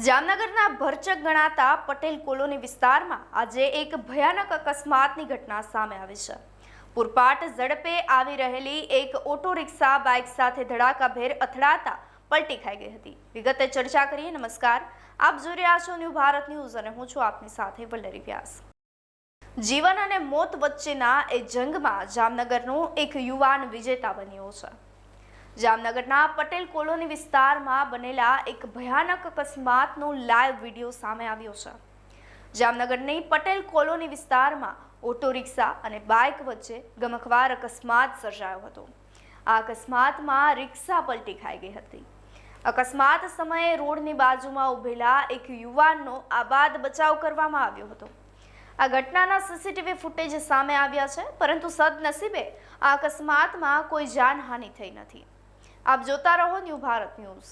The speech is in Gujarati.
જામનગરના ભરચક ગણાતા પટેલ કોલોની વિસ્તારમાં આજે એક ભયાનક અકસ્માતની ઘટના સામે આવી છે। પૂરપાટ ઝડપે આવી રહેલી એક ઓટો રિક્ષા બાઇક સાથે ધડાકાભેર અથડાતા પલટી ખાઈ ગઈ હતી। વિગતે ચર્ચા કરીએ। નમસ્કાર, આપ જોઈ રહ્યા છો ન્યૂ ભારત ન્યૂઝ અને હું છું આપની સાથે વલ્લરી વ્યાસ। જીવન અને મોત વચ્ચેના એ જંગમાં જામનગરનો એક યુવાન વિજેતા બન્યો છે। જામનગરના પટેલ કોલોની વિસ્તારમાં બનેલા એક ભયાનક અકસ્માતનો લાઈવ વિડીયો સામે આવ્યો છે। જામનગરની પટેલ કોલોની વિસ્તારમાં ઓટો રિક્ષા અને બાઇક વચ્ચે ગમખ્વાર અકસ્માત સર્જાયો હતો। આ અકસ્માતમાં રિક્ષા પલટી ખાઈ ગઈ હતી। અકસ્માત સમયે રોડની બાજુમાં ઊભેલા એક યુવાનનો આબાદ બચાવ કરવામાં આવ્યો હતો। આ ઘટનાના સીસીટીવી ફૂટેજ સામે આવ્યા છે, પરંતુ સદનસીબે આ અકસ્માતમાં કોઈ જાનહાનિ થઈ નથી। આપ જોતા રહો ન્યૂ ભારત ન્યૂઝ।